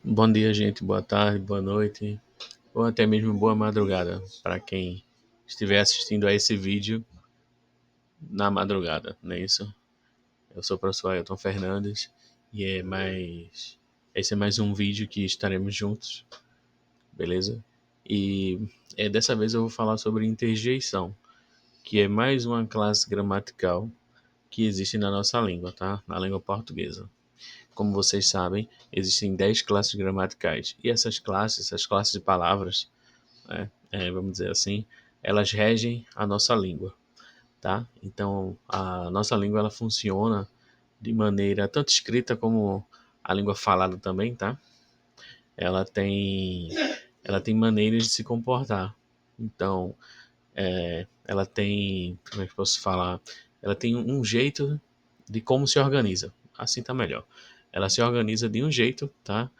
Bom dia, gente. Boa tarde, boa noite, ou até mesmo boa madrugada para quem estiver assistindo a esse vídeo na madrugada, não é isso? Eu sou o professor Ailton Fernandes e esse é mais um vídeo que estaremos juntos, beleza? E dessa vez eu vou falar sobre interjeição, que é mais uma classe gramatical que existe na nossa língua, tá? Na língua portuguesa. Como vocês sabem, existem 10 classes gramaticais e essas classes de palavras, vamos dizer assim, elas regem a nossa língua, tá? Então, a nossa língua ela funciona de maneira tanto escrita como a língua falada também, tá? Ela tem, ela tem maneiras de se comportar. Então, ela tem, como é que eu posso falar? Ela tem um jeito de como se organiza. Assim tá melhor. Ela se organiza de um jeito, tá?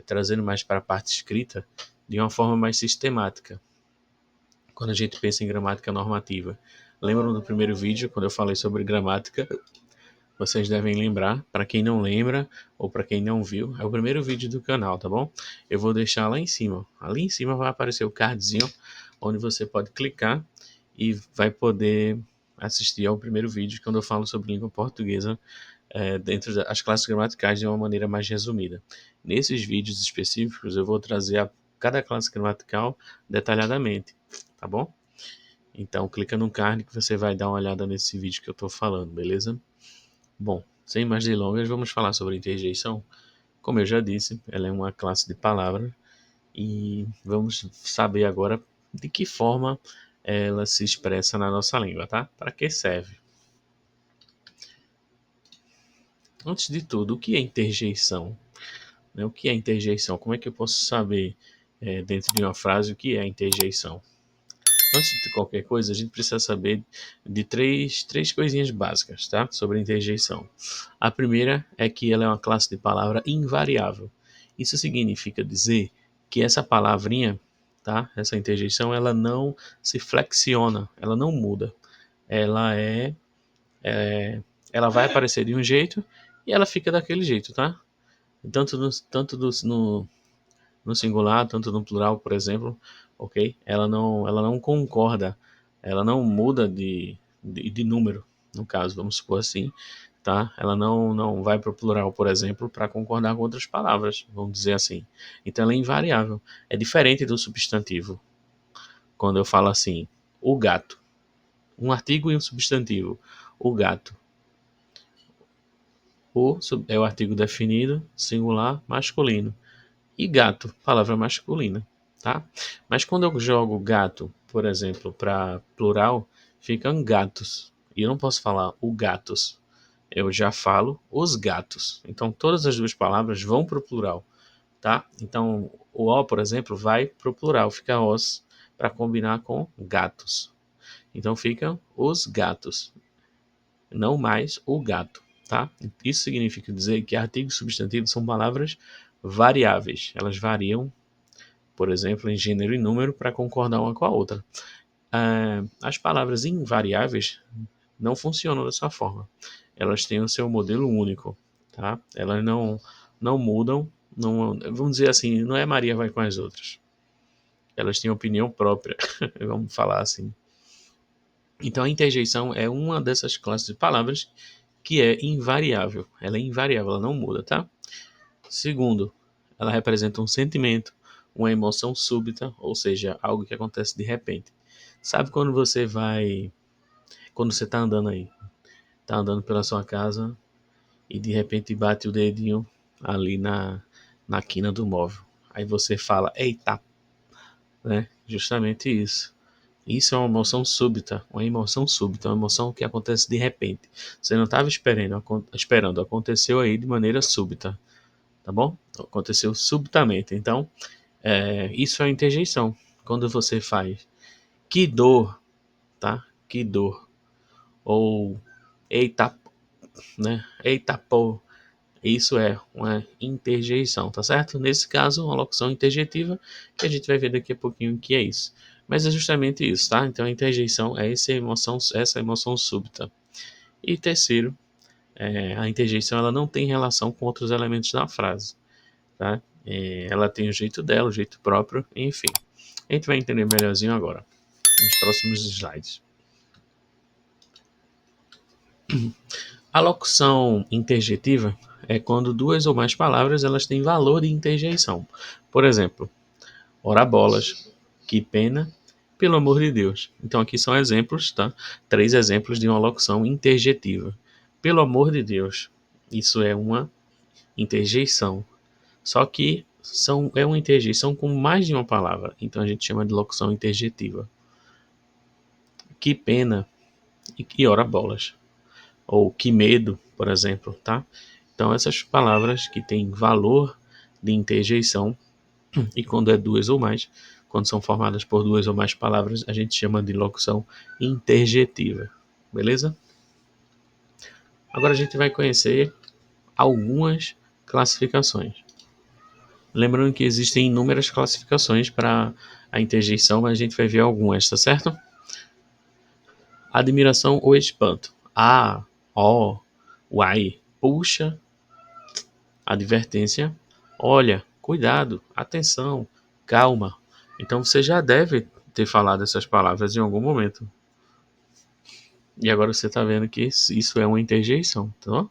Trazendo mais para a parte escrita, de uma forma mais sistemática. Quando a gente pensa em gramática normativa. Lembram do primeiro vídeo, quando eu falei sobre gramática? Vocês devem lembrar, para quem não lembra ou para quem não viu, é o primeiro vídeo do canal, tá bom? Eu vou deixar lá em cima. Ali em cima vai aparecer o cardzinho, onde você pode clicar e vai poder assistir ao primeiro vídeo, quando eu falo sobre língua portuguesa, dentro das classes gramaticais de uma maneira mais resumida. Nesses vídeos específicos, eu vou trazer cada classe gramatical detalhadamente, tá bom? Então, clica no card que você vai dar uma olhada nesse vídeo que eu estou falando, beleza? Bom, sem mais delongas, vamos falar sobre interjeição. Como eu já disse, ela é uma classe de palavras e vamos saber agora de que forma ela se expressa na nossa língua, tá? Para que serve? Antes de tudo, o que é interjeição? Né? O que é interjeição? Como é que eu posso saber, dentro de uma frase, o que é interjeição? Antes de qualquer coisa, a gente precisa saber de três coisinhas básicas, tá? Sobre interjeição. A primeira é que ela é uma classe de palavra invariável. Isso significa dizer que essa palavrinha, tá? Essa interjeição, ela não se flexiona, ela não muda. Ela ela vai aparecer de um jeito e ela fica daquele jeito, tá? No singular, tanto no plural, por exemplo, ok? Ela não concorda, ela não muda de número, no caso, vamos supor assim, tá? Ela não vai para o plural, por exemplo, para concordar com outras palavras, vamos dizer assim. Então ela é invariável. É diferente do substantivo. Quando eu falo assim, o gato, um artigo e um substantivo, o gato. É o artigo definido, singular, masculino. E gato, palavra masculina, tá? Mas quando eu jogo gato, por exemplo, para plural, ficam gatos. E eu não posso falar o gatos. Eu já falo os gatos. Então todas as duas palavras vão para o plural, tá? Então o O, por exemplo, vai para o plural, fica os para combinar com gatos. Então ficam os gatos, não mais o gato, tá? Isso significa dizer que artigos e substantivos são palavras variáveis. Elas variam, por exemplo, em gênero e número para concordar uma com a outra. As palavras invariáveis não funcionam dessa forma. Elas têm o seu modelo único, tá? Elas não mudam, não, vamos dizer assim, não é Maria vai com as outras. Elas têm opinião própria, vamos falar assim. Então a interjeição é uma dessas classes de palavras que é invariável. Ela é invariável, ela não muda, tá? Segundo, ela representa um sentimento, uma emoção súbita, ou seja, algo que acontece de repente. Sabe quando você tá andando aí, tá andando pela sua casa e de repente bate o dedinho ali na quina do móvel. Aí você fala, eita, né? Justamente isso. Isso é uma emoção súbita, uma emoção súbita, uma emoção que acontece de repente. Você não estava esperando, aconteceu aí de maneira súbita, tá bom? Aconteceu subitamente. Então, isso é interjeição. Quando você faz que dor, tá? Que dor. Ou eita, né? Eita pô. Isso é uma interjeição, tá certo? Nesse caso, uma locução interjetiva, que a gente vai ver daqui a pouquinho o que é isso. Mas é justamente isso, tá? Então a interjeição é essa emoção súbita. E terceiro, a interjeição ela não tem relação com outros elementos da frase, tá? Ela tem o jeito dela, o jeito próprio, enfim. A gente vai entender melhorzinho agora, nos próximos slides. A locução interjetiva é quando duas ou mais palavras elas têm valor de interjeição. Por exemplo, ora bolas, que pena, pelo amor de Deus. Então aqui são exemplos, tá? 3 exemplos de uma locução interjetiva. Pelo amor de Deus. Isso é uma interjeição. Só que é uma interjeição com mais de uma palavra. Então a gente chama de locução interjetiva. Que pena e ora bolas. Ou que medo, por exemplo, tá? Então essas palavras que têm valor de interjeição, e quando é duas ou mais, quando são formadas por duas ou mais palavras, a gente chama de locução interjetiva. Beleza? Agora a gente vai conhecer algumas classificações. Lembrando que existem inúmeras classificações para a interjeição, mas a gente vai ver algumas, tá certo? Admiração ou espanto. Ah, ó, uai, puxa. Advertência. Olha, cuidado, atenção, calma. Então você já deve ter falado essas palavras em algum momento. E agora você está vendo que isso é uma interjeição, tá?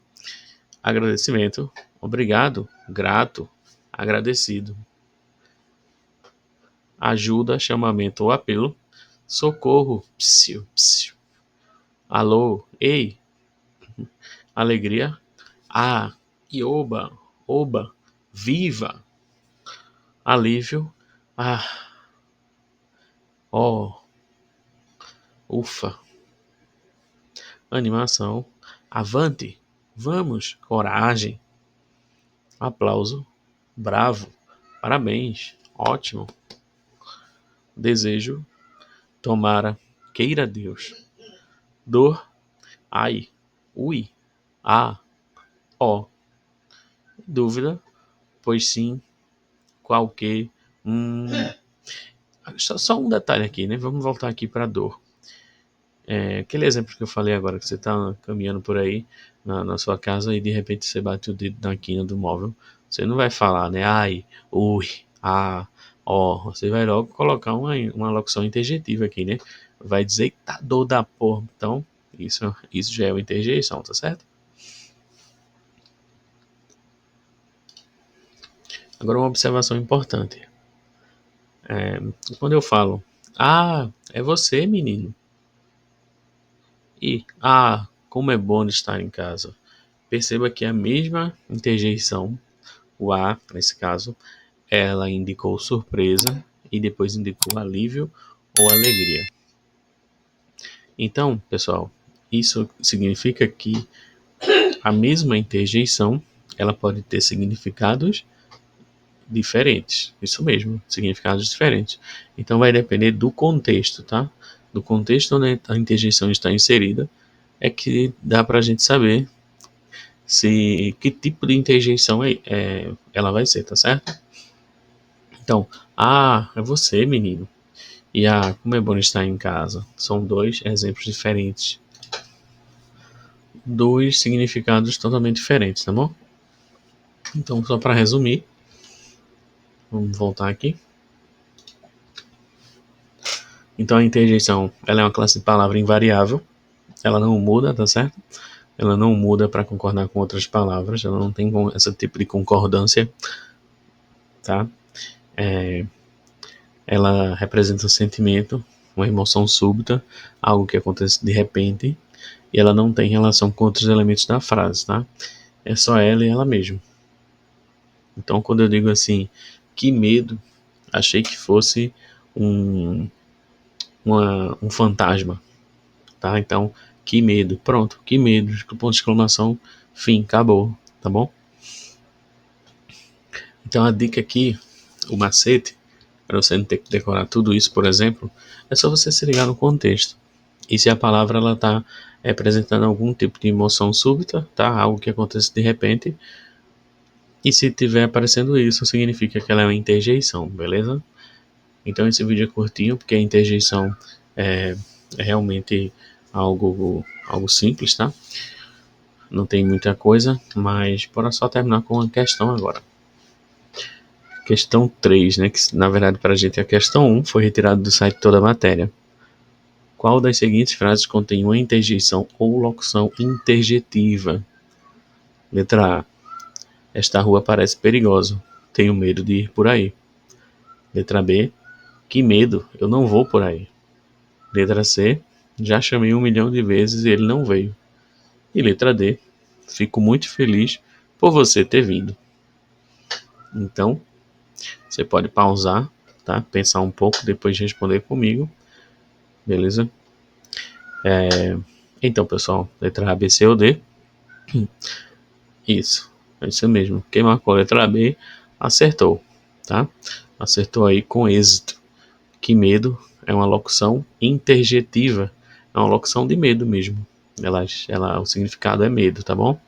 Agradecimento, obrigado, grato, agradecido. Ajuda, chamamento ou apelo. Socorro, psiu, psiu. Alô, ei, alegria. Ah, ioba, oba, viva. Alívio. Ah, ó, ufa. Animação. Avante, vamos, coragem. Aplauso. Bravo, parabéns, ótimo. Desejo. Tomara, queira Deus. Dor. Ai, ui, ah, ó. Dúvida. Pois sim, qualquer. Hum. Só um detalhe aqui, né? Vamos voltar aqui para dor. Aquele exemplo que eu falei agora, que você está caminhando por aí na sua casa e de repente você bate o dedo na quina do móvel. Você não vai falar, né? Ai, ui, ah, ó. Você vai logo colocar uma locução interjetiva aqui, né? Vai dizer que tá dor da porra. Então, isso já é uma interjeição, tá certo? Agora, uma observação importante. Quando eu falo, ah, é você, menino. E, ah, como é bom estar em casa. Perceba que a mesma interjeição, o a, nesse caso, ela indicou surpresa e depois indicou alívio ou alegria. Então, pessoal, isso significa que a mesma interjeição, ela pode ter significados diferentes. Isso mesmo, significados diferentes. Então vai depender do contexto, tá? Do contexto onde a interjeição está inserida, é que dá para a gente saber se que tipo de interjeição ela vai ser, tá certo? Então, ah, é você, menino. E ah, como é bom estar em casa. São dois exemplos diferentes. Dois significados totalmente diferentes, tá bom? Então, só para resumir, vamos voltar aqui. Então, a interjeição, ela é uma classe de palavra invariável. Ela não muda, tá certo? Ela não muda para concordar com outras palavras. Ela não tem esse tipo de concordância, tá? Ela representa um sentimento, uma emoção súbita, algo que acontece de repente, e ela não tem relação com outros elementos da frase, tá? É só ela e ela mesma. Então, quando eu digo assim, que medo, achei que fosse um, um fantasma, tá? Então, que medo, pronto, que medo, ponto de exclamação, fim, acabou, tá bom? Então, a dica aqui, o macete, para você não ter que decorar tudo isso, por exemplo, é só você se ligar no contexto. E se a palavra ela está representando algum tipo de emoção súbita, tá? Algo que acontece de repente. E se tiver aparecendo isso, significa que ela é uma interjeição, beleza? Então esse vídeo é curtinho, porque a interjeição é realmente algo simples, tá? Não tem muita coisa, mas bora só terminar com uma questão agora. Questão 3, né? Que na verdade para a gente é a questão 1, foi retirado do site toda a matéria. Qual das seguintes frases contém uma interjeição ou locução interjetiva? Letra A. Esta rua parece perigosa. Tenho medo de ir por aí. Letra B. Que medo, eu não vou por aí. Letra C. Já chamei 1 milhão de vezes e ele não veio. E letra D. Fico muito feliz por você ter vindo. Então, você pode pausar, tá? Pensar um pouco, depois de responder comigo. Beleza? Então, pessoal, letra A, B, C ou D? Isso, é isso mesmo. Quem marcou a letra B acertou, tá? Acertou aí com êxito. Que medo é uma locução interjetiva, é uma locução de medo mesmo. O significado é medo, tá bom?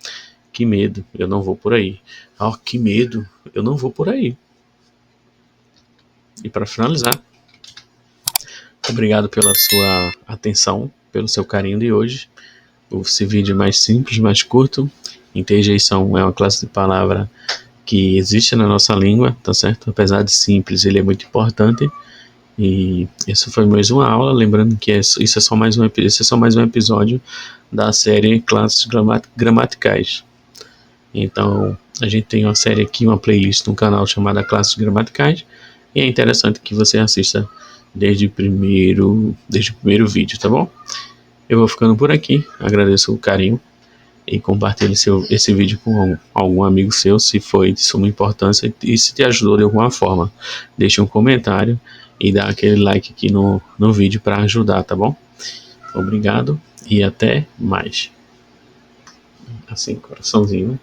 Que medo, eu não vou por aí. Oh, que medo, eu não vou por aí. E para finalizar, obrigado pela sua atenção, pelo seu carinho de hoje. Esse vídeo é mais simples, mais curto. Interjeição é uma classe de palavra que existe na nossa língua, tá certo? Apesar de simples, ele é muito importante. E isso foi mais uma aula, lembrando que isso é só mais um episódio da série Classes Gramaticais. Então, a gente tem uma série aqui, uma playlist no canal chamada Classes Gramaticais, e é interessante que você assista desde o primeiro vídeo, tá bom? Eu vou ficando por aqui, agradeço o carinho e compartilhe esse vídeo com algum amigo seu, se foi de suma importância e se te ajudou de alguma forma. Deixe um comentário e dá aquele like aqui no vídeo para ajudar, tá bom? Obrigado e até mais. Assim, coraçãozinho.